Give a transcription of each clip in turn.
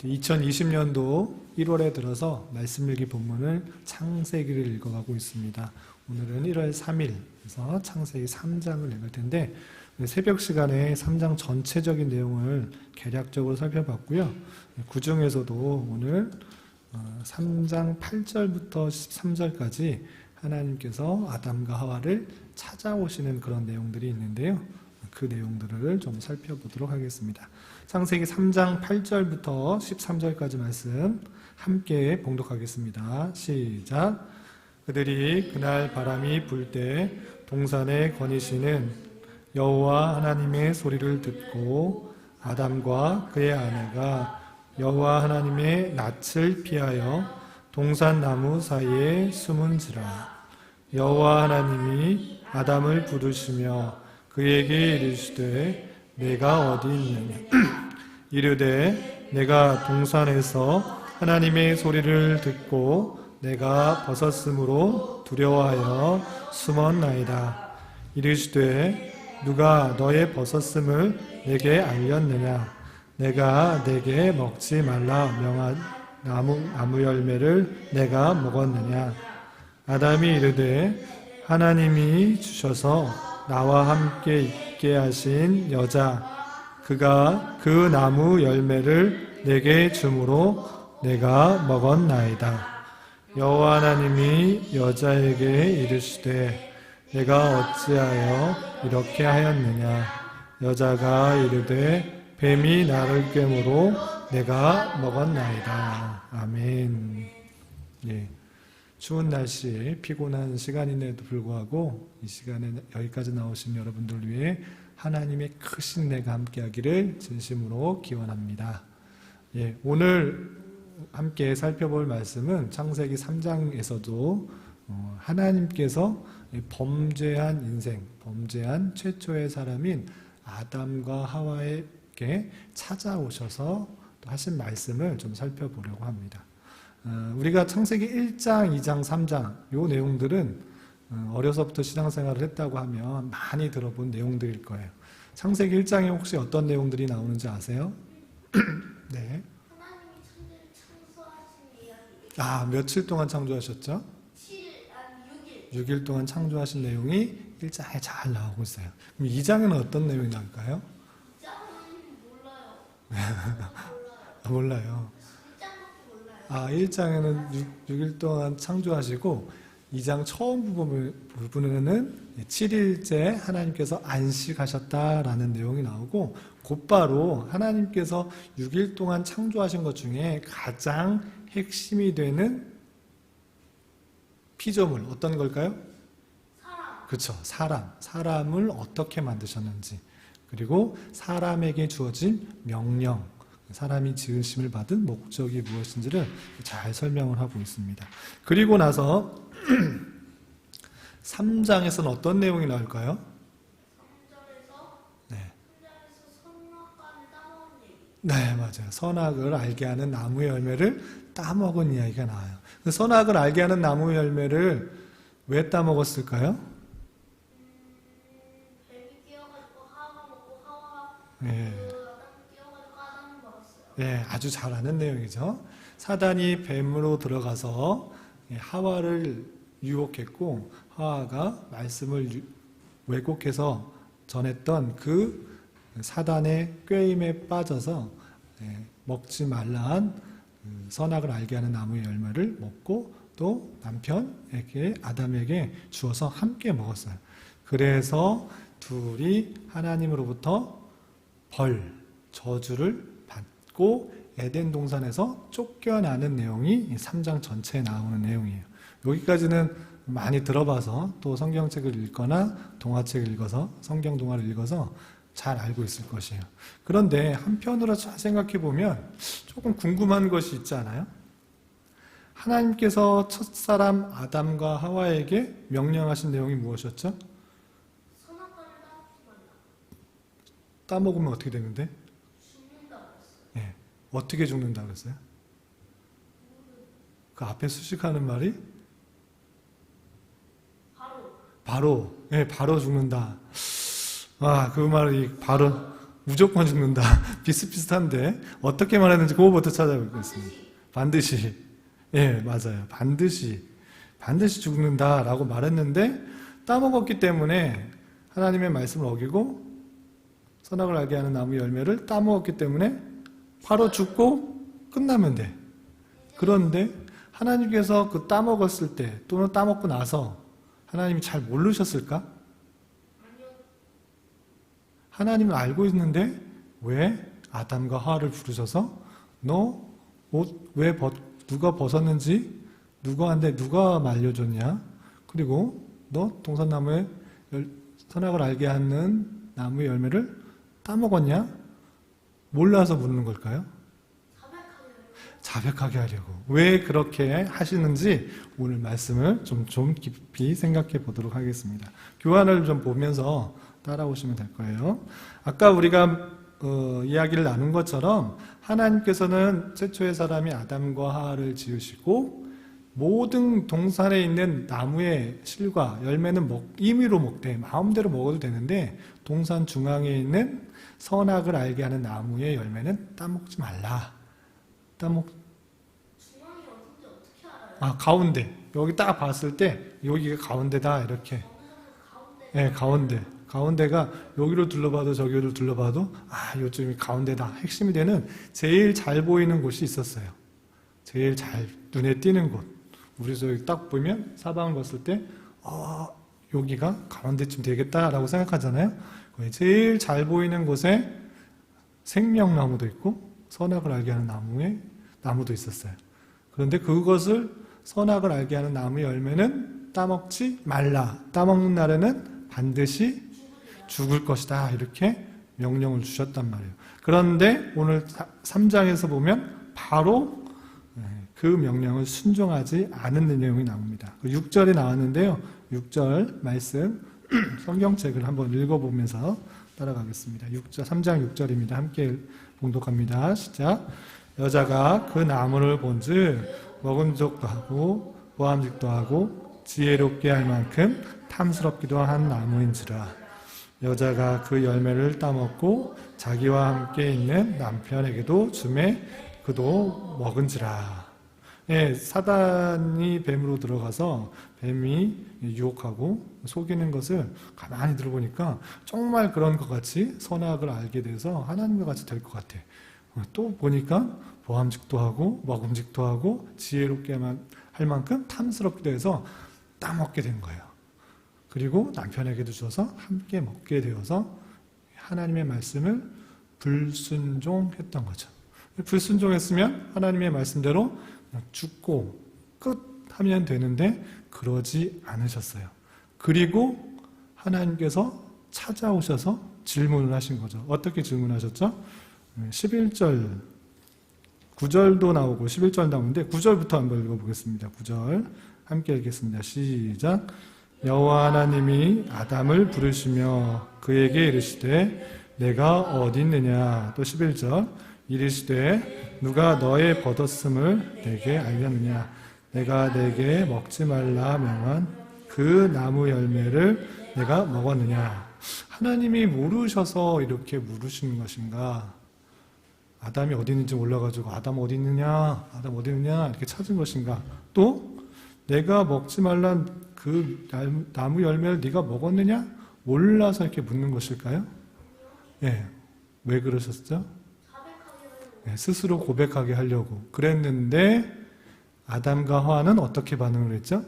2020년도 1월에 들어서 말씀일기 본문을 창세기를 읽어가고 있습니다. 오늘은 1월 3일에서 창세기 3장을 읽을 텐데 새벽 시간에 3장 전체적인 내용을 개략적으로 살펴봤고요. 그 중에서도 오늘 3장 8절부터 13절까지 하나님께서 아담과 하와를 찾아오시는 그런 내용들이 있는데요. 그 내용들을 좀 살펴보도록 하겠습니다. 창세기 3장 8절부터 13절까지 말씀 함께 봉독하겠습니다. 시작. 그들이 그날 바람이 불 때 동산에 거니시는 여호와 하나님의 소리를 듣고 아담과 그의 아내가 여호와 하나님의 낯을 피하여 동산 나무 사이에 숨은지라. 여호와 하나님이 아담을 부르시며 그에게 이르시되 내가 어디 있느냐. 이르되 내가 동산에서 하나님의 소리를 듣고 내가 벗었으므로 두려워하여 숨었나이다. 이르시되 누가 너의 벗었음을 내게 알렸느냐. 내가 내게 먹지 말라 명한 나무 열매를 내가 먹었느냐. 아담이 이르되 하나님이 주셔서 나와 함께 있게 하신 여자 그가 그 나무 열매를 내게 주므로 내가 먹었나이다. 여호와 하나님이 여자에게 이르시되 내가 어찌하여 이렇게 하였느냐. 여자가 이르되 뱀이 나를 꿰므로 내가 먹었나이다. 아멘. 예. 추운 날씨에 피곤한 시간인데도 불구하고 이 시간에 여기까지 나오신 여러분들 위해 하나님의 크신 은혜가 함께하기를 진심으로 기원합니다. 예, 오늘 함께 살펴볼 말씀은 창세기 3장에서도 하나님께서 범죄한 인생, 범죄한 최초의 사람인 아담과 하와에게 찾아오셔서 하신 말씀을 좀 살펴보려고 합니다. 우리가 창세기 1장, 2장, 3장 이 내용들은 어려서부터 신앙생활을 했다고 하면 많이 들어본 내용들일 거예요. 창세기 1장에 혹시 어떤 내용들이 나오는지 아세요? 네. 하나님이 천지를 창조하신 이야기. 며칠 동안 창조하셨죠? 6일. 6일 동안 창조하신 내용이 1장에 잘 나오고 있어요. 그럼 2장에는 어떤 내용이 나올까요? 2장은 몰라요. 몰라요. 1장밖에 몰라요. 1장에는 6일 동안 창조하시고 2장 처음 부분에는 7일째 하나님께서 안식하셨다라는 내용이 나오고 곧바로 하나님께서 6일 동안 창조하신 것 중에 가장 핵심이 되는 피조물 어떤 걸까요? 사람. 그렇죠. 사람을 어떻게 만드셨는지 그리고 사람에게 주어진 명령 사람이 지으심을 받은 목적이 무엇인지를 잘 설명을 하고 있습니다. 그리고 나서 3장에서는 어떤 내용이 나올까요? 3절에서 네. 선악과를 따먹은 얘기. 네, 맞아요. 선악을 알게 하는 나무 열매를 따먹은 이야기가 나와요. 그 선악을 알게 하는 나무 열매를 왜 따먹었을까요? 뱀이 끼어가지고 하와가 먹고 하와가 네. 아담이 끼어가지고 아담이 먹었어요. 네, 아주 잘 아는 내용이죠. 사단이 뱀으로 들어가서 하와를 유혹했고 하와가 말씀을 왜곡해서 전했던 그 사단의 꾀임에 빠져서 먹지 말라한 선악을 알게 하는 나무의 열매를 먹고 또 남편에게 아담에게 주어서 함께 먹었어요. 그래서 둘이 하나님으로부터 저주를 받고 에덴 동산에서 쫓겨나는 내용이 3장 전체에 나오는 내용이에요. 여기까지는 많이 들어봐서 또 성경책을 읽거나 동화책을 읽어서 성경 동화를 읽어서 잘 알고 있을 것이에요. 그런데 한편으로 잘 생각해 보면 조금 궁금한 것이 있지 않아요? 하나님께서 첫사람 아담과 하와에게 명령하신 내용이 무엇이었죠? 선악과를 따먹지 말라. 따먹으면 어떻게 되는데? 죽는다 그랬어요. 예. 어떻게 죽는다 그랬어요? 그 앞에 수식하는 말이 바로 죽는다. 그 말이 바로 무조건 죽는다. 비슷비슷한데 어떻게 말했는지 그거부터 찾아보겠습니다. 반드시. 예, 맞아요. 반드시 죽는다라고 말했는데 따먹었기 때문에 하나님의 말씀을 어기고 선악을 알게 하는 나무 열매를 따먹었기 때문에 바로 죽고 끝나면 돼. 그런데 하나님께서 그 따먹었을 때 또는 따먹고 나서 하나님이 잘 모르셨을까? 하나님은 알고 있는데 왜 아담과 하와를 부르셔서 너 옷 왜 누가 벗었는지 누구한테 누가 말려줬냐? 그리고 너 동산나무의 선악을 알게 하는 나무의 열매를 따먹었냐? 몰라서 묻는 걸까요? 자백하게 하려고. 왜 그렇게 하시는지 오늘 말씀을 좀 깊이 생각해 보도록 하겠습니다. 교환을 좀 보면서 따라오시면 될 거예요. 아까 우리가 이야기를 나눈 것처럼 하나님께서는 최초의 사람이 아담과 하와를 지으시고 모든 동산에 있는 나무의 실과 열매는 임의로 먹되 마음대로 먹어도 되는데 동산 중앙에 있는 선악을 알게 하는 나무의 열매는 따먹지 말라. 중앙이 어딘지 어떻게 알아요? 아, 가운데. 여기 딱 봤을 때 여기가 가운데다 이렇게. 가운데. 네, 가운데. 가운데가 여기로 둘러봐도 저기로 둘러봐도 아, 요즘이 가운데다. 핵심이 되는 제일 잘 보이는 곳이 있었어요. 제일 잘 눈에 띄는 곳. 우리 저기 딱 보면 사방을 봤을 때 여기가 가운데쯤 되겠다라고 생각하잖아요. 제일 잘 보이는 곳에 생명나무도 있고 선악을 알게 하는 나무도 있었어요. 그런데 그것을 선악을 알게 하는 나무의 열매는 따먹지 말라. 따먹는 날에는 반드시 죽을 것이다. 이렇게 명령을 주셨단 말이에요. 그런데 오늘 3장에서 보면 바로 그 명령을 순종하지 않은 내용이 나옵니다. 6절에 나왔는데요. 6절 말씀 성경책을 한번 읽어보면서 따라가겠습니다. 3장 6절입니다. 함께 봉독합니다. 시작. 여자가 그 나무를 본즉 먹음직도 하고 보암직도 하고 지혜롭게 할 만큼 탐스럽기도 한 나무인지라. 여자가 그 열매를 따먹고 자기와 함께 있는 남편에게도 주매 그도 먹은지라. 예, 사단이 뱀으로 들어가서 뱀이 유혹하고 속이는 것을 가만히 들어보니까 정말 그런 것 같이 선악을 알게 돼서 하나님과 같이 될 것 같아. 또 보니까 보암직도 하고 먹음직도 하고 지혜롭게 할 만큼 탐스럽기도 해서 따먹게 된 거예요. 그리고 남편에게도 줘서 함께 먹게 되어서 하나님의 말씀을 불순종했던 거죠. 불순종했으면 하나님의 말씀대로 죽고 끝 하면 되는데 그러지 않으셨어요. 그리고 하나님께서 찾아오셔서 질문을 하신 거죠. 어떻게 질문하셨죠? 11절 9절도 나오고 11절 나오는데 9절부터 한번 읽어보겠습니다. 9절 함께 읽겠습니다. 시작. 여호와 하나님이 아담을 부르시며 그에게 이르시되 내가 어디 있느냐. 또 11절 이르시되 누가 너의 벗었음을 내게 알렸느냐. 내가 내게 먹지 말라 명한 그 나무 열매를 내가 먹었느냐. 하나님이 모르셔서 이렇게 물으시는 것인가? 아담이 어디 있는지 몰라가지고 아담 어디 있느냐? 아담 어디 있느냐? 이렇게 찾은 것인가? 또 내가 먹지 말란 그 나무 열매를 네가 먹었느냐? 몰라서 이렇게 묻는 것일까요? 예, 왜 그러셨죠? 예, 스스로 고백하게 하려고 그랬는데 아담과 하와는 어떻게 반응을 했죠?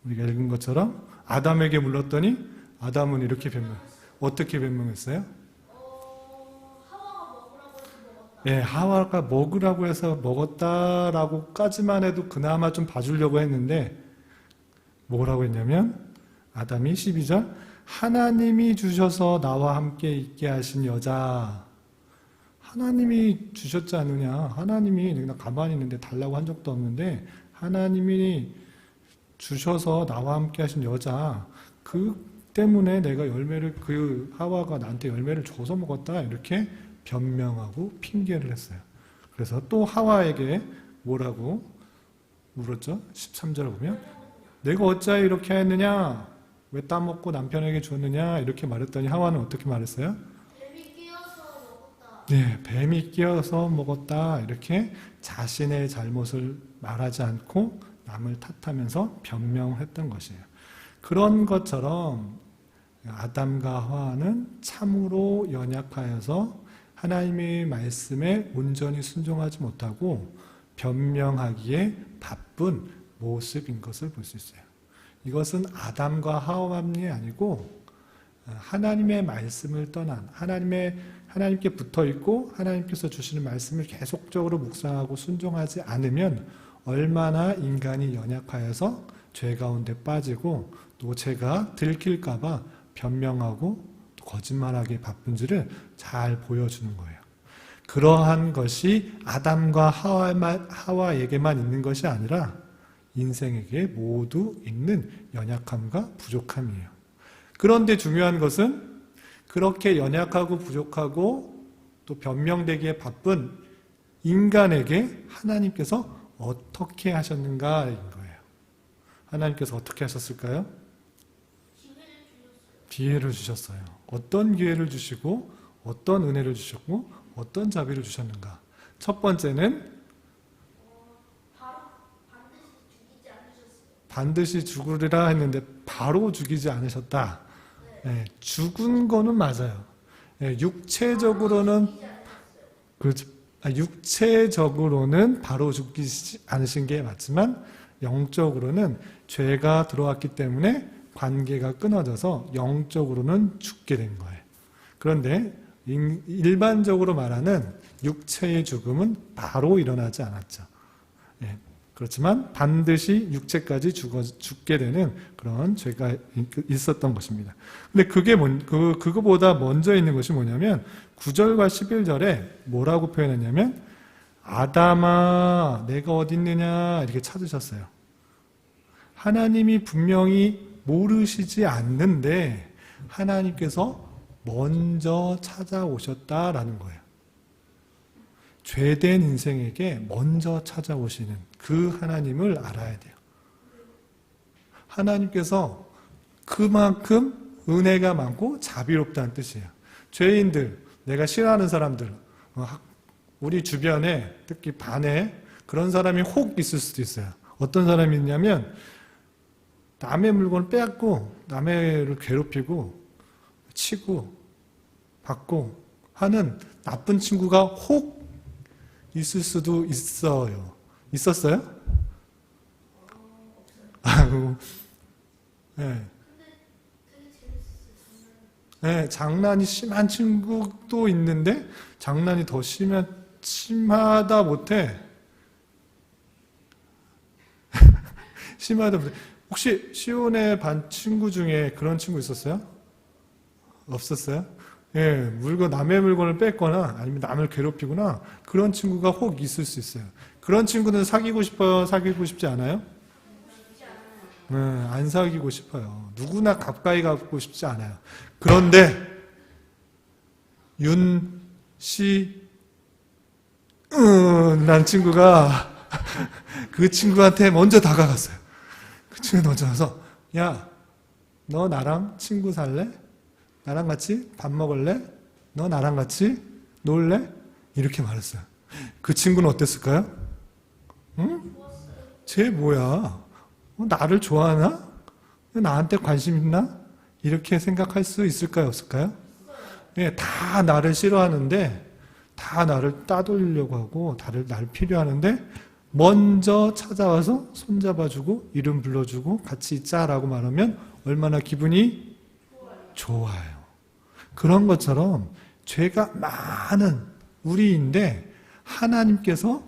우리가 읽은 것처럼 아담에게 물렀더니 아담은 이렇게 어떻게 변명했어요? 하와가 먹으라고 해서 먹었다. 예, 하와가 먹으라고 해서 먹었다라고까지만 해도 그나마 좀 봐주려고 했는데 뭐라고 했냐면 아담이 12절 하나님이 주셔서 나와 함께 있게 하신 여자. 하나님이 주셨지 않느냐. 하나님이 내가 가만히 있는데 달라고 한 적도 없는데 하나님이 주셔서 나와 함께 하신 여자. 그 때문에 내가 그 하와가 나한테 열매를 줘서 먹었다. 이렇게 변명하고 핑계를 했어요. 그래서 또 하와에게 뭐라고 물었죠? 13절을 보면 내가 어찌하여 이렇게 했느냐? 왜 따먹고 남편에게 줬느냐? 이렇게 말했더니 하와는 어떻게 말했어요? 뱀이 네, 뱀이 끼어서 먹었다 이렇게 자신의 잘못을 말하지 않고 남을 탓하면서 변명했던 것이에요. 그런 것처럼 아담과 하와는 참으로 연약하여서 하나님의 말씀에 온전히 순종하지 못하고 변명하기에 바쁜 모습인 것을 볼 수 있어요. 이것은 아담과 하와만이 아니고 하나님의 말씀을 떠난 하나님께 붙어 있고 하나님께서 주시는 말씀을 계속적으로 묵상하고 순종하지 않으면 얼마나 인간이 연약하여서 죄 가운데 빠지고 또 죄가 들킬까봐 변명하고 또 거짓말하기에 바쁜지를 잘 보여주는 거예요. 그러한 것이 아담과 하와에게만 있는 것이 아니라 인생에게 모두 있는 연약함과 부족함이에요. 그런데 중요한 것은 그렇게 연약하고 부족하고 또 변명되기에 바쁜 인간에게 하나님께서 어떻게 하셨는가인 거예요. 하나님께서 어떻게 하셨을까요? 기회를 주셨어요. 어떤 기회를 주시고 어떤 은혜를 주셨고 어떤 자비를 주셨는가. 첫 번째는 반드시 죽으리라 했는데 바로 죽이지 않으셨다. 네, 죽은 거는 맞아요. 네, 육체적으로는 그렇죠. 육체적으로는 바로 죽이지 않으신 게 맞지만 영적으로는 죄가 들어왔기 때문에 관계가 끊어져서 영적으로는 죽게 된 거예요. 그런데 일반적으로 말하는 육체의 죽음은 바로 일어나지 않았죠. 네. 그렇지만 반드시 육체까지 죽게 되는 그런 죄가 있었던 것입니다. 근데 그거보다 먼저 있는 것이 뭐냐면 9절과 11절에 뭐라고 표현했냐면 아담아 내가 어디 있느냐 이렇게 찾으셨어요. 하나님이 분명히 모르시지 않는데 하나님께서 먼저 찾아오셨다라는 거예요. 죄된 인생에게 먼저 찾아오시는 그 하나님을 알아야 돼요. 하나님께서 그만큼 은혜가 많고 자비롭다는 뜻이에요. 죄인들, 내가 싫어하는 사람들, 우리 주변에 특히 반에 그런 사람이 혹 있을 수도 있어요. 어떤 사람이 있냐면 남의 물건을 빼앗고 남을 괴롭히고 치고 받고 하는 나쁜 친구가 혹 있을 수도 있어요. 있었어요? 아이고, 네. 네, 장난이 심한 친구도 있는데 장난이 더 심하다 못해. 심하다 못해. 혹시 시온의 반 친구 중에 그런 친구 있었어요? 없었어요? 예, 남의 물건을 뺏거나 아니면 남을 괴롭히거나 그런 친구가 혹 있을 수 있어요. 그런 친구는 사귀고 싶어요? 사귀고 싶지 않아요? 안 사귀고 싶어요. 누구나 가까이 가고 싶지 않아요. 그런데 라는 친구가 그 친구한테 먼저 다가갔어요. 그 친구 먼저 가서 야, 너 나랑 친구 살래? 나랑 같이 밥 먹을래? 너 나랑 같이 놀래? 이렇게 말했어요. 그 친구는 어땠을까요? 응? 쟤 뭐야? 나를 좋아하나? 나한테 관심 있나? 이렇게 생각할 수 있을까요? 없을까요? 예, 다 나를 싫어하는데 다 나를 따돌리려고 하고 나를 필요하는데 먼저 찾아와서 손잡아주고 이름 불러주고 같이 있자라고 말하면 얼마나 기분이 좋아요. 그런 것처럼 죄가 많은 우리인데 하나님께서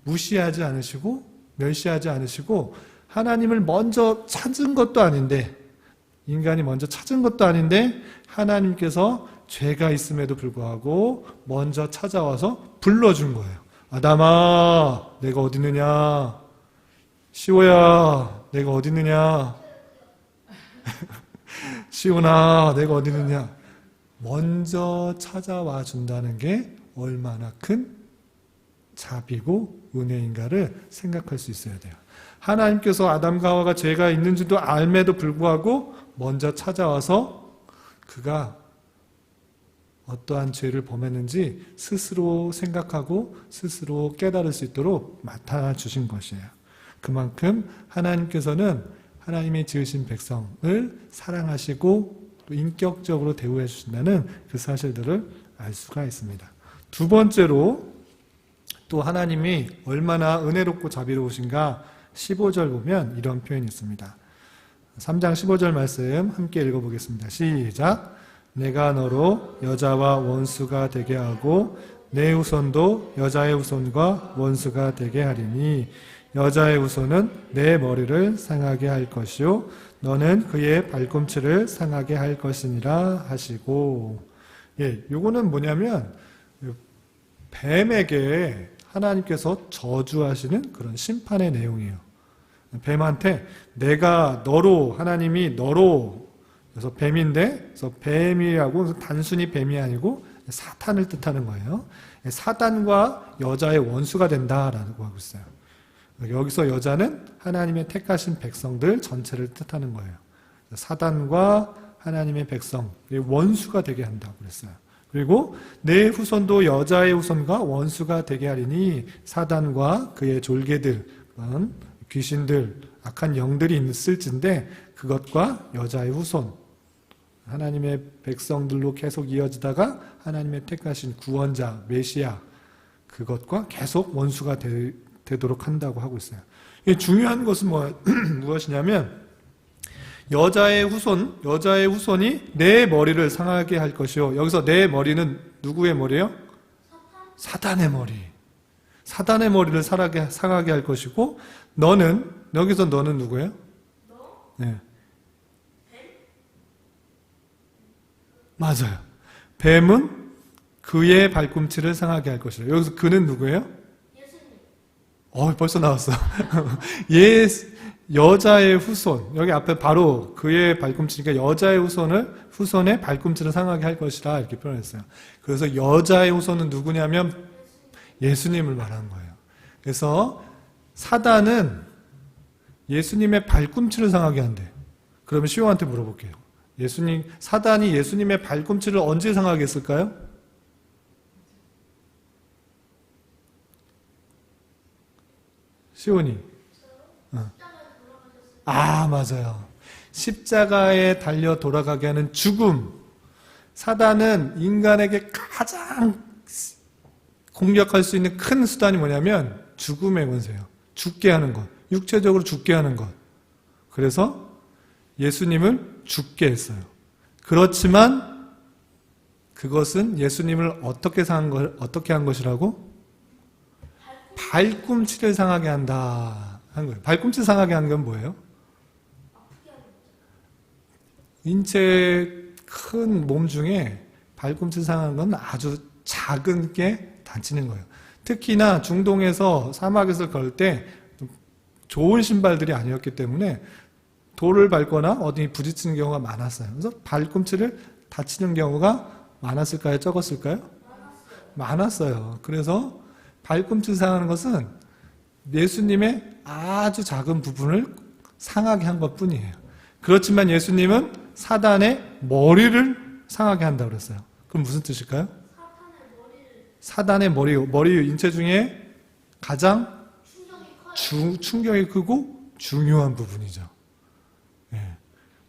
무시하지 않으시고 멸시하지 않으시고 하나님을 먼저 찾은 것도 아닌데 인간이 먼저 찾은 것도 아닌데 하나님께서 죄가 있음에도 불구하고 먼저 찾아와서 불러준 거예요. 아담아 내가 어디 있느냐, 시오야 내가 어디 있느냐, 시온아 내가 어디 있느냐. 먼저 찾아와 준다는 게 얼마나 큰 자비고 은혜인가를 생각할 수 있어야 돼요. 하나님께서 아담과 하와가 죄가 있는지도 알매도 불구하고 먼저 찾아와서 그가 어떠한 죄를 범했는지 스스로 생각하고 스스로 깨달을 수 있도록 맡아 주신 것이에요. 그만큼 하나님께서는 하나님의 지으신 백성을 사랑하시고 또 인격적으로 대우해 주신다는 그 사실들을 알 수가 있습니다. 두 번째로 또 하나님이 얼마나 은혜롭고 자비로우신가 15절 보면 이런 표현이 있습니다. 3장 15절 말씀 함께 읽어보겠습니다. 시작. 내가 너로 여자와 원수가 되게 하고 내 후손도 여자의 후손과 원수가 되게 하리니 여자의 후손은 내 머리를 상하게 할 것이요 너는 그의 발꿈치를 상하게 할 것이니라 하시고, 요거는 뭐냐면 뱀에게 하나님께서 저주하시는 그런 심판의 내용이에요. 뱀한테 내가 너로, 하나님이 너로, 그래서 뱀인데, 그래서 뱀이라고 단순히 뱀이 아니고 사탄을 뜻하는 거예요. 사단과 여자의 원수가 된다라고 하고 있어요. 여기서 여자는 하나님의 택하신 백성들 전체를 뜻하는 거예요. 사단과 하나님의 백성, 원수가 되게 한다고 그랬어요. 그리고 내 후손도 여자의 후손과 원수가 되게 하리니 사단과 그의 졸개들, 귀신들, 악한 영들이 있을진데 그것과 여자의 후손, 하나님의 백성들로 계속 이어지다가 하나님의 택하신 구원자, 메시아, 그것과 계속 원수가 되도록 한다고 하고 있어요. 중요한 것은 무엇이냐면 여자의 후손이 내 머리를 상하게 할 것이요. 여기서 내 머리는 누구의 머리예요? 사단의 머리. 사단의 머리를 상하게 할 것이고 여기서 너는 누구예요? 네. 맞아요. 뱀은 그의 발꿈치를 상하게 할 것이라. 여기서 그는 누구예요? 벌써 나왔어. 여자의 후손. 여기 앞에 바로 그의 발꿈치니까 여자의 후손의 발꿈치를 상하게 할 것이라 이렇게 표현했어요. 그래서 여자의 후손은 누구냐면 예수님을 말하는 거예요. 그래서 사단은 예수님의 발꿈치를 상하게 한대. 그러면 시호한테 물어볼게요. 사단이 예수님의 발꿈치를 언제 상하게 했을까요? 시온이. 맞아요. 십자가에 달려 돌아가게 하는 죽음. 사단은 인간에게 가장 공격할 수 있는 큰 수단이 뭐냐면 죽음의 권세예요. 죽게 하는 것. 육체적으로 죽게 하는 것. 그래서 예수님을 죽게 했어요. 그렇지만 그것은 예수님을 어떻게 한 것이라고? 발꿈치를 상하게 한다 한 거예요. 발꿈치 상하게 한 건 뭐예요? 인체 큰 몸 중에 발꿈치 상한 건 아주 작은 게 다치는 거예요. 특히나 중동에서 사막에서 걸 때 좋은 신발들이 아니었기 때문에 돌을 밟거나 어디 부딪히는 경우가 많았어요. 그래서 발꿈치를 다치는 경우가 많았을까요? 적었을까요? 많았어요. 그래서 발꿈치 상하는 것은 예수님의 아주 작은 부분을 상하게 한 것뿐이에요. 그렇지만 예수님은 사단의 머리를 상하게 한다고 그랬어요. 그럼 무슨 뜻일까요? 사단의 머리 인체 중에 가장 충격이 크고 중요한 부분이죠.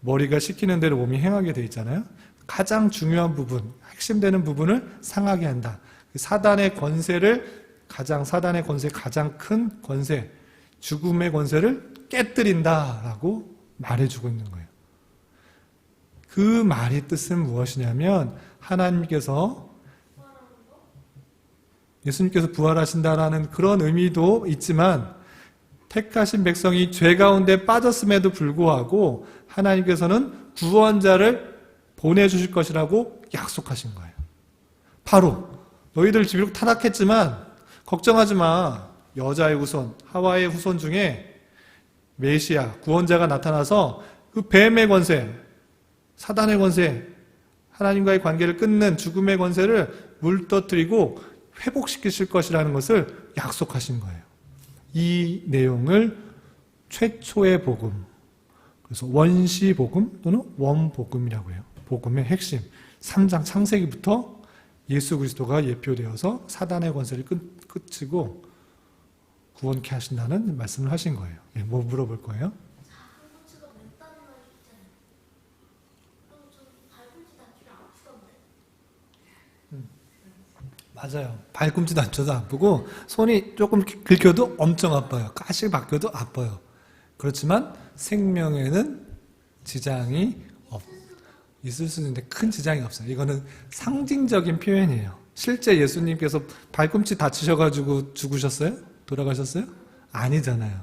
머리가 시키는 대로 몸이 행하게 돼 있잖아요. 가장 중요한 부분, 핵심되는 부분을 상하게 한다. 사단의 가장 큰 권세, 죽음의 권세를 깨뜨린다라고 말해주고 있는 거예요. 그 말의 뜻은 무엇이냐면 예수님께서 부활하신다라는 그런 의미도 있지만 택하신 백성이 죄 가운데 빠졌음에도 불구하고 하나님께서는 구원자를 보내주실 것이라고 약속하신 거예요. 바로 너희들 비록 타락했지만 걱정하지 마. 여자의 후손, 하와의 후손 중에 메시아, 구원자가 나타나서 그 뱀의 권세, 사단의 권세, 하나님과의 관계를 끊는 죽음의 권세를 물떠뜨리고 회복시키실 것이라는 것을 약속하신 거예요. 이 내용을 최초의 복음, 그래서 원시 복음 또는 원복음이라고 해요. 복음의 핵심, 3장 창세기부터 예수 그리스도가 예표되어서 사단의 권세를 끝이고 구원케 하신다는 말씀을 하신 거예요. 예, 뭐 물어볼 거예요? 작은 고추가 맵다는 말이 있잖아요. 그럼 좀 발꿈치 다치면 아프던데. 맞아요. 발꿈치 다쳐도 아프고 손이 조금 긁혀도 엄청 아파요. 가시 박혀도 아파요. 그렇지만 생명에는 지장이 있을 수 있는데 큰 지장이 없어요. 이거는 상징적인 표현이에요. 실제 예수님께서 발꿈치 다치셔가지고 죽으셨어요? 돌아가셨어요? 아니잖아요.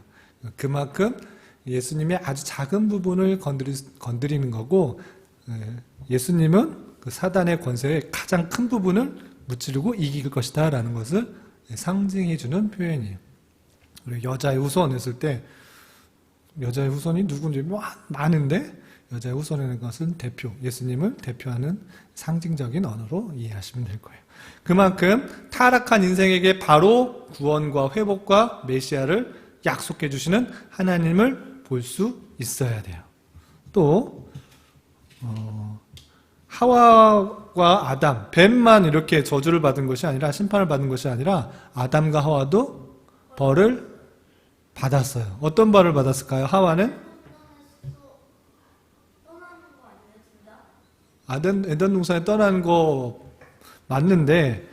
그만큼 예수님의 아주 작은 부분을 건드리는 거고, 예수님은 그 사단의 권세의 가장 큰 부분을 무찌르고 이길 것이다 라는 것을 상징해주는 표현이에요. 그리고 여자의 후손 했을 때 여자의 후손이 누군지 많은데 여자의 후손이라는 것은 대표, 예수님을 대표하는 상징적인 언어로 이해하시면 될 거예요. 그만큼 타락한 인생에게 바로 구원과 회복과 메시아를 약속해 주시는 하나님을 볼 수 있어야 돼요. 또 하와와 아담, 뱀만 이렇게 저주를 받은 것이 아니라 심판을 받은 것이 아니라 아담과 하와도 벌을 받았어요. 어떤 벌을 받았을까요? 하와는 에덴 동산에 떠나는 거 맞는데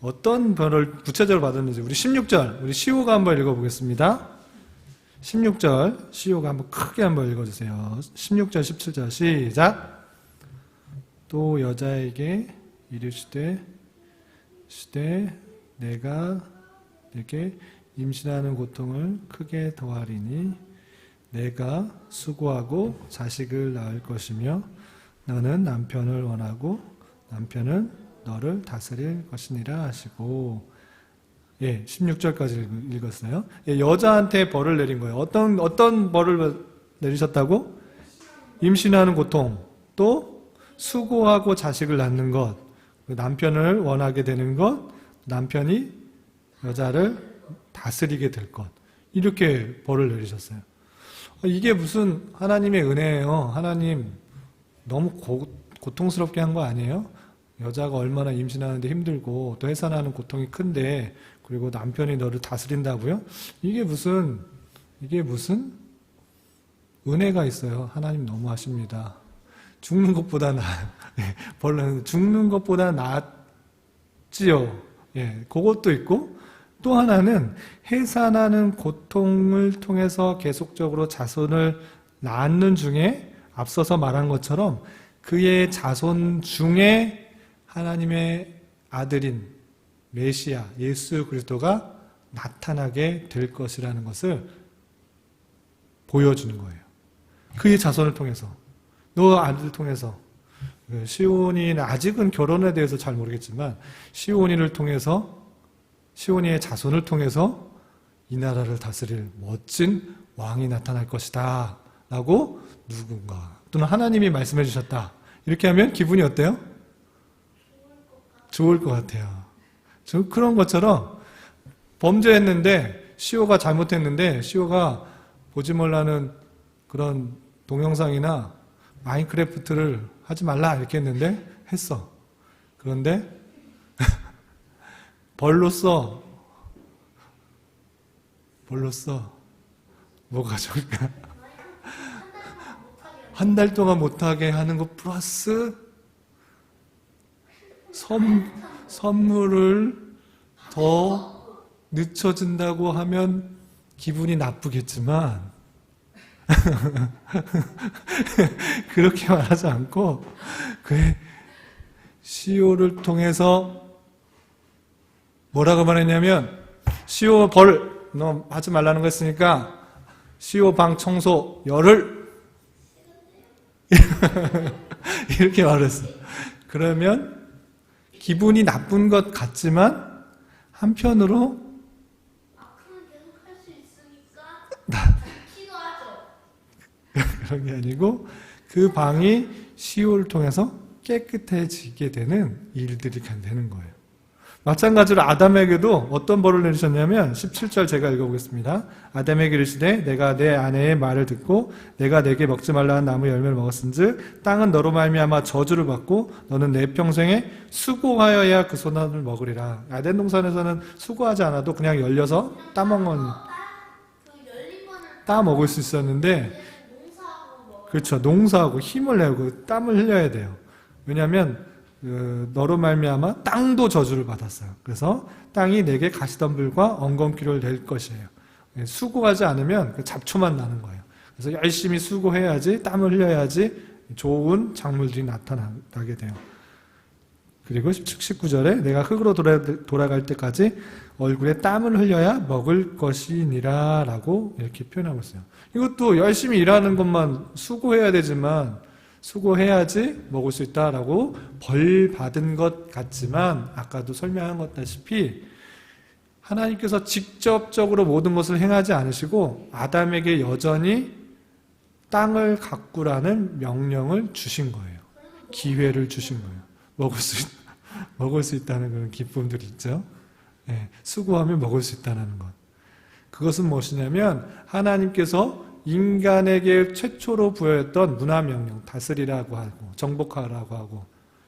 어떤 벌을 구체적으로 받았는지 우리 16절 우리 시호가 한번 읽어보겠습니다. 16절 시호가 한번 크게 한번 읽어주세요. 16절 17절 시작. 또 여자에게 이르시되 내가 내게 임신하는 고통을 크게 더하리니 내가 수고하고 자식을 낳을 것이며 너는 남편을 원하고 남편은 너를 다스릴 것이니라 하시고, 예, 16절까지 읽었어요. 예, 여자한테 벌을 내린 거예요. 어떤 벌을 내리셨다고? 임신하는 고통, 또 수고하고 자식을 낳는 것, 남편을 원하게 되는 것, 남편이 여자를 다스리게 될 것, 이렇게 벌을 내리셨어요. 이게 무슨 하나님의 은혜예요. 하나님 너무 고통스럽게 한 거 아니에요? 여자가 얼마나 임신하는데 힘들고 또 해산하는 고통이 큰데 그리고 남편이 너를 다스린다고요? 이게 무슨 은혜가 있어요. 하나님 너무하십니다. 죽는 것보다 벌은 죽는 것보다 낫지요. 예, 그것도 있고 또 하나는 해산하는 고통을 통해서 계속적으로 자손을 낳는 중에 앞서서 말한 것처럼 그의 자손 중에 하나님의 아들인 메시아 예수 그리스도가 나타나게 될 것이라는 것을 보여주는 거예요. 그의 자손을 통해서, 너 아들 통해서, 시온이는 아직은 결혼에 대해서 잘 모르겠지만 시온이를 통해서, 시온이의 자손을 통해서 이 나라를 다스릴 멋진 왕이 나타날 것이다 라고 누군가 또는 하나님이 말씀해 주셨다. 이렇게 하면 기분이 어때요? 좋을 것 같아요. 그런 것처럼 범죄했는데 시호가 잘못했는데 시호가 보지 말라는 그런 동영상이나 마인크래프트를 하지 말라 이렇게 했는데 했어. 그런데 벌로써 뭐가 좋을까? 한 달 동안 못하게 하는 것 플러스 선물을 더 늦춰준다고 하면 기분이 나쁘겠지만 그렇게 말하지 않고 그 시오를 통해서 뭐라고 말했냐면 시오 벌 너 하지 말라는 거 했으니까 시오 방 청소 열흘 이렇게 말했어. 그러면 기분이 나쁜 것 같지만 한편으로 그러면 계속 할 수 있으니까 기도하죠. 그런 게 아니고 그 방이 시오를 통해서 깨끗해지게 되는 일들이 되는 거예요. 마찬가지로 아담에게도 어떤 벌을 내리셨냐면 17절 제가 읽어보겠습니다. 아담에게 이르시되 내가 내 아내의 말을 듣고 내가 내게 먹지 말라 한 나무 열매를 먹었은즉 땅은 너로 말미암아 저주를 받고 너는 내 평생에 수고하여야 그 소나무를 먹으리라. 에덴 동산에서는 수고하지 않아도 그냥 열려서 따먹는 그 열린 거는 따 먹을 수 있었는데 농사하고 뭐 그렇죠. 농사하고 힘을 내고 땀을 흘려야 돼요. 왜냐하면 너로 말미암아 땅도 저주를 받았어요. 그래서 땅이 내게 가시덤불과 엉겅퀴를 낼 것이에요. 수고하지 않으면 그 잡초만 나는 거예요. 그래서 열심히 수고해야지, 땀을 흘려야지 좋은 작물들이 나타나게 돼요. 그리고 19절에 내가 흙으로 돌아갈 때까지 얼굴에 땀을 흘려야 먹을 것이니라 라고 이렇게 표현하고 있어요. 이것도 열심히 일하는 것만 수고해야 되지만 수고해야지 먹을 수 있다라고 벌 받은 것 같지만 아까도 설명한 것 같다시피 하나님께서 직접적으로 모든 것을 행하지 않으시고 아담에게 여전히 땅을 가꾸라는 명령을 주신 거예요. 기회를 주신 거예요. 먹을 수 있다는 그런 기쁨들이 있죠. 네, 수고하면 먹을 수 있다는 것. 그것은 무엇이냐면 하나님께서 인간에게 최초로 부여했던 문화명령, 다스리라고 하고 정복하라고 하고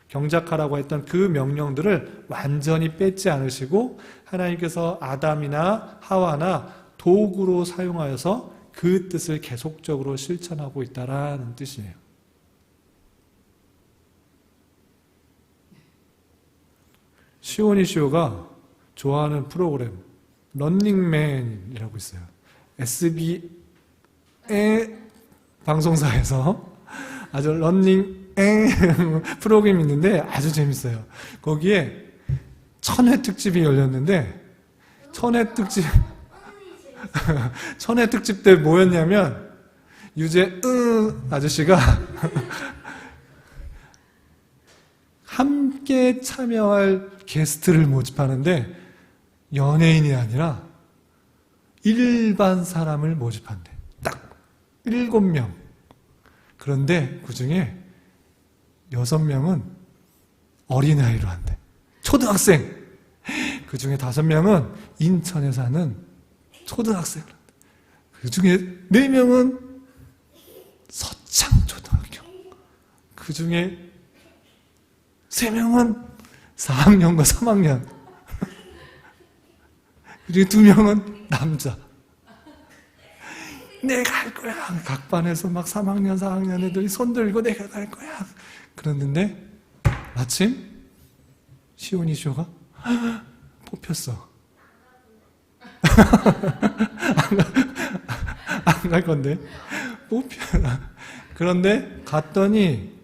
경작하라고 했던 그 명령들을 완전히 뺏지 않으시고 하나님께서 아담이나 하와나 도구로 사용하여서 그 뜻을 계속적으로 실천하고 있다라는 뜻이에요. 시온이시오가 좋아하는 프로그램 런닝맨이라고 있어요. SB의 방송사에서 아주 런닝 프로그램이 있는데 아주 재밌어요. 거기에 1000회 특집이 열렸는데 1000회 특집 때 뭐였냐면 유재 아저씨가 함께 참여할 게스트를 모집하는데 연예인이 아니라 일반 사람을 모집한대. 딱 7명. 그런데 그 중에 6명은 어린아이로 한대. 초등학생. 그 중에 5명은 인천에 사는 초등학생을 한대. 그 중에 4명은 서창초등학교. 그 중에 3명은 4학년과 3학년. 그리고 2명은 남자. 내가 할 거야. 각 반에서 막 3학년, 4학년 애들이 손 들고 내가 갈 거야. 그랬는데 마침 시온이쇼가 뽑혔어. 안 갈 건데 뽑혀. 그런데 갔더니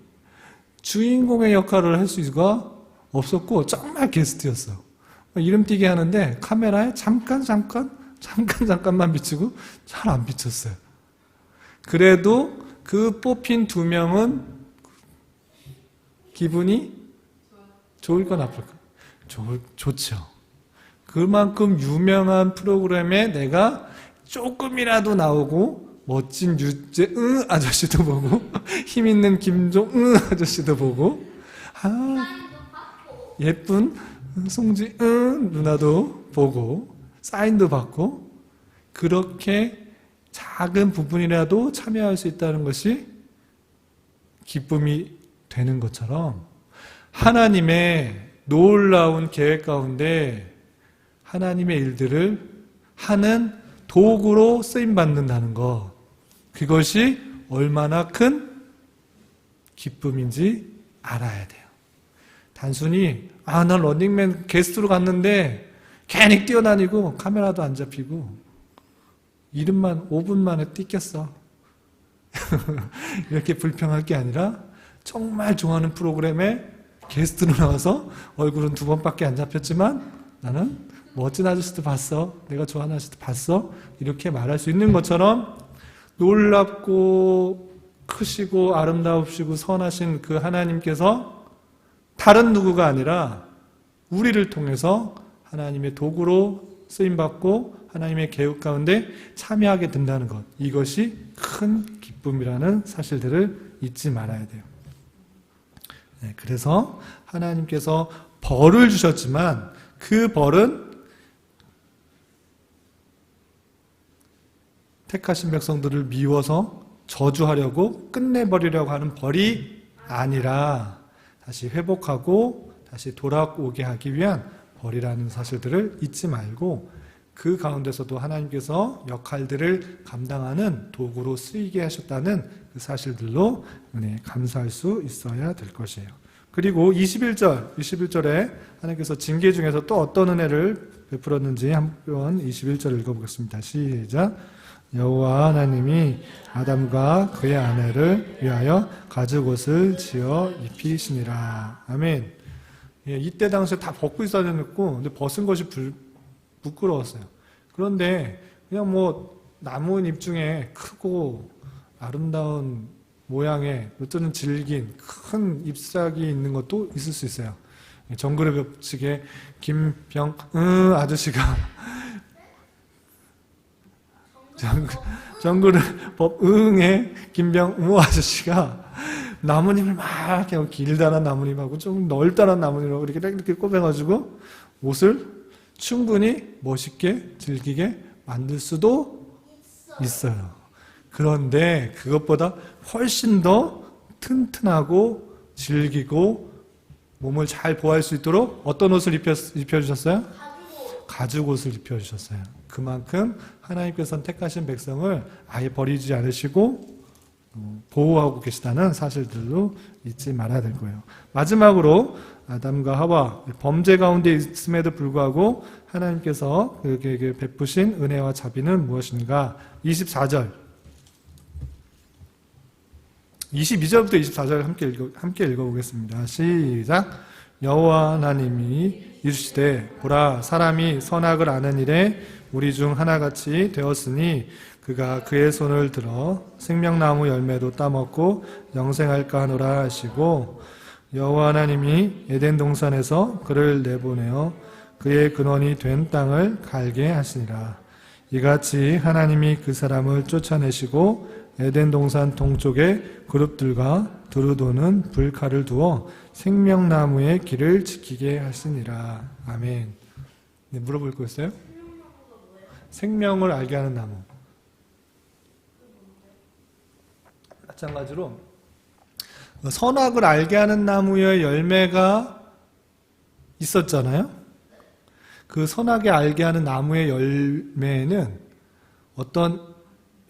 주인공의 역할을 할 수가 없었고 정말 게스트였어. 이름 띄게 하는데 카메라에 잠깐만 비치고 잘 안 비쳤어요. 그래도 그 뽑힌 2명은 기분이 좋을까 나쁠까? 좋죠. 그만큼 유명한 프로그램에 내가 조금이라도 나오고 멋진 유재 아저씨도 보고 힘 있는 김종 아저씨도 보고 예쁜 송지 누나도 보고 사인도 받고 그렇게 작은 부분이라도 참여할 수 있다는 것이 기쁨이 되는 것처럼 하나님의 놀라운 계획 가운데 하나님의 일들을 하는 도구로 쓰임받는다는 것, 그것이 얼마나 큰 기쁨인지 알아야 돼요. 단순히 난 런닝맨 게스트로 갔는데 괜히 뛰어다니고 카메라도 안 잡히고 이름만 5분 만에 띠꼈어. 이렇게 불평할 게 아니라 정말 좋아하는 프로그램에 게스트로 나와서 얼굴은 2번밖에 안 잡혔지만 나는 멋진 아저씨도 봤어. 내가 좋아하는 아저씨도 봤어. 이렇게 말할 수 있는 것처럼 놀랍고 크시고 아름다우시고 선하신 그 하나님께서 다른 누구가 아니라 우리를 통해서 하나님의 도구로 쓰임받고 하나님의 계획 가운데 참여하게 된다는 것, 이것이 큰 기쁨이라는 사실들을 잊지 말아야 돼요. 네, 그래서 하나님께서 벌을 주셨지만 그 벌은 택하신 백성들을 미워서 저주하려고 끝내버리려고 하는 벌이 아니라 다시 회복하고 다시 돌아오게 하기 위한 벌이라는 사실들을 잊지 말고 그 가운데서도 하나님께서 역할들을 감당하는 도구로 쓰이게 하셨다는 그 사실들로 은혜에 감사할 수 있어야 될 것이에요. 그리고 21절에 하나님께서 징계 중에서 또 어떤 은혜를 베풀었는지 한번 21절 읽어보겠습니다. 시작. 여호와 하나님이 아담과 그의 아내를 위하여 가죽옷을 지어 입히시니라. 아멘. 예, 이때 당시에 다 벗고 있어야 됐고, 근데 벗은 것이 부끄러웠어요. 그런데 그냥 뭐 나무잎 중에 크고 아름다운 모양의 어쩌면 질긴 큰 잎사귀 있는 것도 있을 수 있어요. 정글의 벽치게 김병 아저씨가 정글의 법응의 김병우 아저씨가 나무잎을 막 이렇게 길다란 나무잎하고 좀 넓다란 나무잎하고 이렇게 꼽아가지고 옷을 충분히 멋있게 즐기게 만들 수도 있어요. 그런데 그것보다 훨씬 더 튼튼하고 질기고 몸을 잘 보호할 수 있도록 어떤 옷을 입혀주셨어요? 가죽옷을 입혀주셨어요. 그만큼 하나님께서 택하신 백성을 아예 버리지 않으시고 보호하고 계시다는 사실들도 잊지 말아야 될 거예요. 마지막으로 아담과 하와 범죄 가운데 있음에도 불구하고 하나님께서 그에게 베푸신 은혜와 자비는 무엇인가? 24절 22절부터 24절 함께 읽어보겠습니다. 시작. 여호와 하나님이 이르시되 보라 사람이 선악을 아는 일에 우리 중 하나같이 되었으니 그가 그의 손을 들어 생명나무 열매도 따먹고 영생할까 하노라 하시고 여호와 하나님이 에덴 동산에서 그를 내보내어 그의 근원이 된 땅을 갈게 하시니라. 이같이 하나님이 그 사람을 쫓아내시고 에덴 동산 동쪽에 그룹들과 두루 도는 불칼을 두어 생명나무의 길을 지키게 하시니라. 아멘. 네, 물어볼 거 있어요? 생명을 알게 하는 나무. 마찬가지로 선악을 알게 하는 나무의 열매가 있었잖아요. 그 선악을 알게 하는 나무의 열매에는 어떤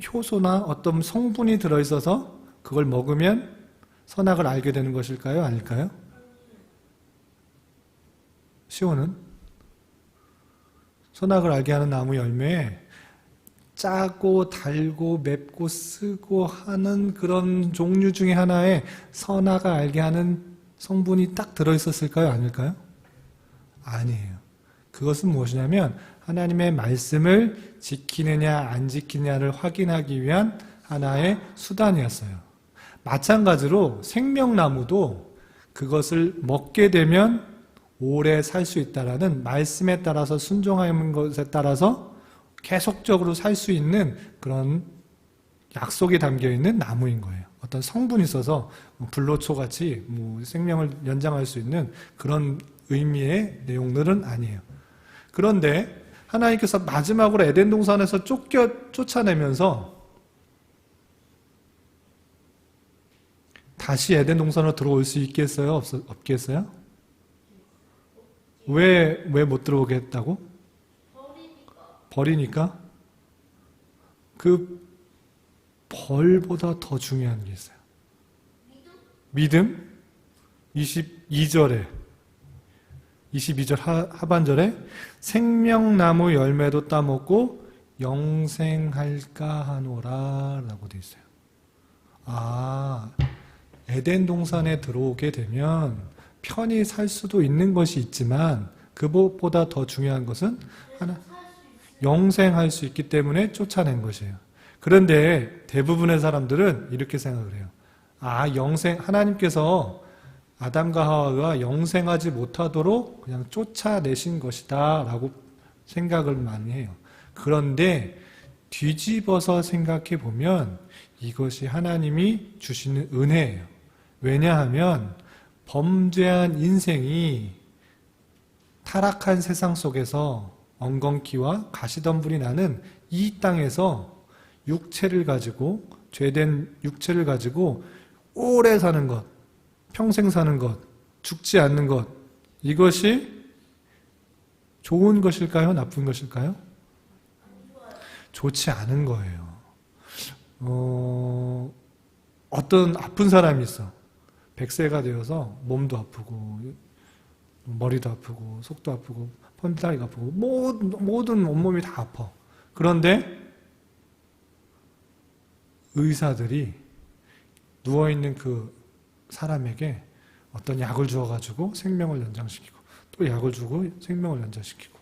효소나 어떤 성분이 들어있어서 그걸 먹으면 선악을 알게 되는 것일까요? 아닐까요? 시온은 선악을 알게 하는 나무 열매에 짜고 달고 맵고 쓰고 하는 그런 종류 중에 하나에 선악을 알게 하는 성분이 딱 들어있었을까요? 아닐까요? 아니에요. 그것은 무엇이냐면 하나님의 말씀을 지키느냐 안 지키느냐를 확인하기 위한 하나의 수단이었어요. 마찬가지로 생명나무도 그것을 먹게 되면 오래 살 수 있다라는 말씀에 따라서 순종하는 것에 따라서 계속적으로 살 수 있는 그런 약속이 담겨있는 나무인 거예요. 어떤 성분이 있어서 불로초같이 생명을 연장할 수 있는 그런 의미의 내용들은 아니에요. 그런데 하나님께서 마지막으로 에덴 동산에서 쫓아내면서 다시 에덴 동산으로 들어올 수 있겠어요? 없겠어요? 왜 못 들어오게 했다고? 버리니까? 그 벌보다 더 중요한 게 있어요. 믿음? 22절 하반절에 생명나무 열매도 따먹고 영생할까 하노라 라고 되어 있어요. 에덴 동산에 들어오게 되면 편히 살 수도 있는 것이 있지만 그것보다 더 중요한 것은 영생할 수 있기 때문에 쫓아낸 것이에요. 그런데 대부분의 사람들은 이렇게 생각을 해요. 하나님께서 아담과 하와가 영생하지 못하도록 그냥 쫓아내신 것이다 라고 생각을 많이 해요. 그런데 뒤집어서 생각해 보면 이것이 하나님이 주시는 은혜예요. 왜냐하면 범죄한 인생이 타락한 세상 속에서 엉겅퀴와 가시덤불이 나는 이 땅에서 육체를 가지고, 죄된 육체를 가지고 오래 사는 것, 평생 사는 것, 죽지 않는 것, 이것이 좋은 것일까요? 나쁜 것일까요? 좋지 않은 거예요. 어떤 아픈 사람이 있어. 100세가 되어서 몸도 아프고 머리도 아프고 속도 아프고 펀다리가 아프고 모든 온몸이 다 아파. 그런데 의사들이 누워있는 그 사람에게 어떤 약을 주어가지고 생명을 연장시키고 또 약을 주고 생명을 연장시키고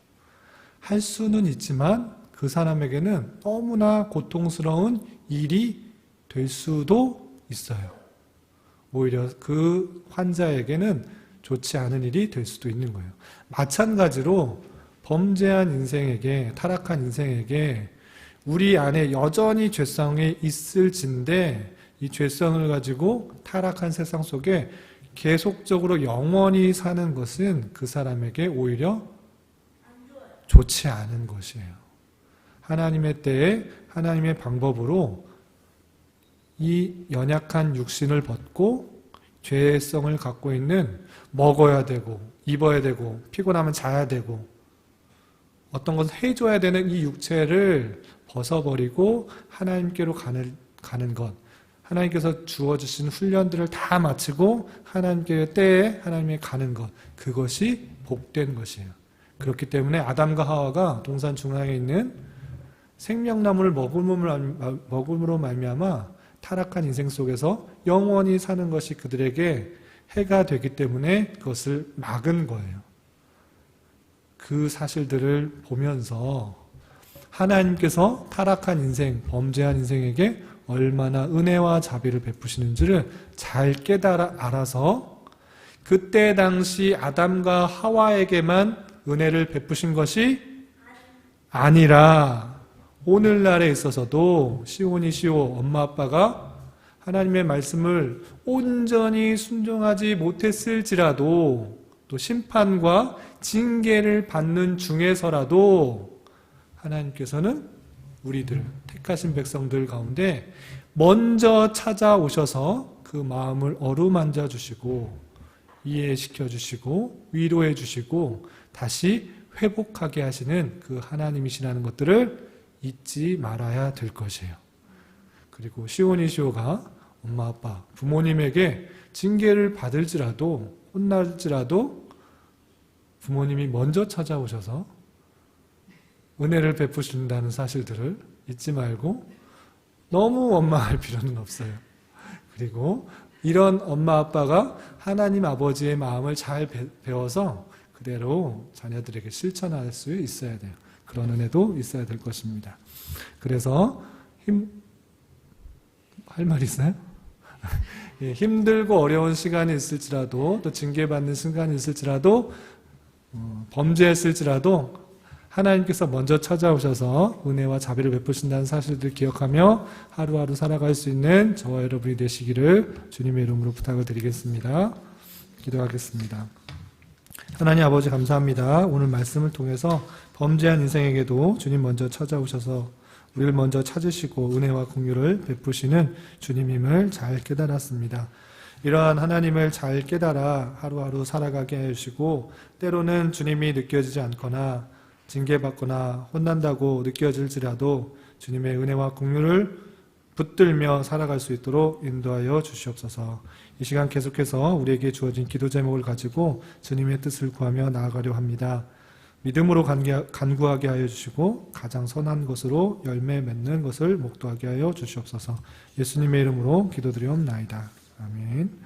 할 수는 있지만 그 사람에게는 너무나 고통스러운 일이 될 수도 있어요. 오히려 그 환자에게는 좋지 않은 일이 될 수도 있는 거예요. 마찬가지로 범죄한 인생에게, 타락한 인생에게 우리 안에 여전히 죄성이 있을진데 이 죄성을 가지고 타락한 세상 속에 계속적으로 영원히 사는 것은 그 사람에게 오히려 좋지 않은 것이에요. 하나님의 때에 하나님의 방법으로 이 연약한 육신을 벗고 죄성을 갖고 있는 먹어야 되고 입어야 되고 피곤하면 자야 되고 어떤 것을 해줘야 되는 이 육체를 벗어버리고 하나님께로 가는 것, 하나님께서 주어주신 훈련들을 다 마치고 하나님께 때에 하나님께 가는 것, 그것이 복된 것이에요. 그렇기 때문에 아담과 하와가 동산 중앙에 있는 생명나무를 먹음으로 말미암아 타락한 인생 속에서 영원히 사는 것이 그들에게 해가 되기 때문에 그것을 막은 거예요. 그 사실들을 보면서 하나님께서 타락한 인생, 범죄한 인생에게 얼마나 은혜와 자비를 베푸시는지를 잘 알아서 그때 당시 아담과 하와에게만 은혜를 베푸신 것이 아니라 오늘날에 있어서도 시온이시오 엄마 아빠가 하나님의 말씀을 온전히 순종하지 못했을지라도 또 심판과 징계를 받는 중에서라도 하나님께서는 우리들 택하신 백성들 가운데 먼저 찾아오셔서 그 마음을 어루만져 주시고 이해시켜 주시고 위로해 주시고 다시 회복하게 하시는 그 하나님이시라는 것들을 잊지 말아야 될 것이에요. 그리고 시온이시오가 엄마 아빠 부모님에게 징계를 받을지라도 혼날지라도 부모님이 먼저 찾아오셔서 은혜를 베푸신다는 사실들을 잊지 말고 너무 원망할 필요는 없어요. 그리고 이런 엄마 아빠가 하나님 아버지의 마음을 잘 배워서 그대로 자녀들에게 실천할 수 있어야 돼요. 그런 은혜도 있어야 될 것입니다. 그래서 할 말 있어요? 예, 힘들고 어려운 시간이 있을지라도 또 징계받는 순간이 있을지라도 범죄했을지라도 하나님께서 먼저 찾아오셔서 은혜와 자비를 베푸신다는 사실들을 기억하며 하루하루 살아갈 수 있는 저와 여러분이 되시기를 주님의 이름으로 부탁을 드리겠습니다. 기도하겠습니다. 하나님 아버지 감사합니다. 오늘 말씀을 통해서 범죄한 인생에게도 주님 먼저 찾아오셔서 우리를 먼저 찾으시고 은혜와 긍휼을 베푸시는 주님임을 잘 깨달았습니다. 이러한 하나님을 잘 깨달아 하루하루 살아가게 해주시고 때로는 주님이 느껴지지 않거나 징계받거나 혼난다고 느껴질지라도 주님의 은혜와 긍휼을 붙들며 살아갈 수 있도록 인도하여 주시옵소서. 이 시간 계속해서 우리에게 주어진 기도 제목을 가지고 주님의 뜻을 구하며 나아가려 합니다. 믿음으로 간구하게 하여 주시고 가장 선한 것으로 열매 맺는 것을 목도하게 하여 주시옵소서. 예수님의 이름으로 기도드리옵나이다. 아멘.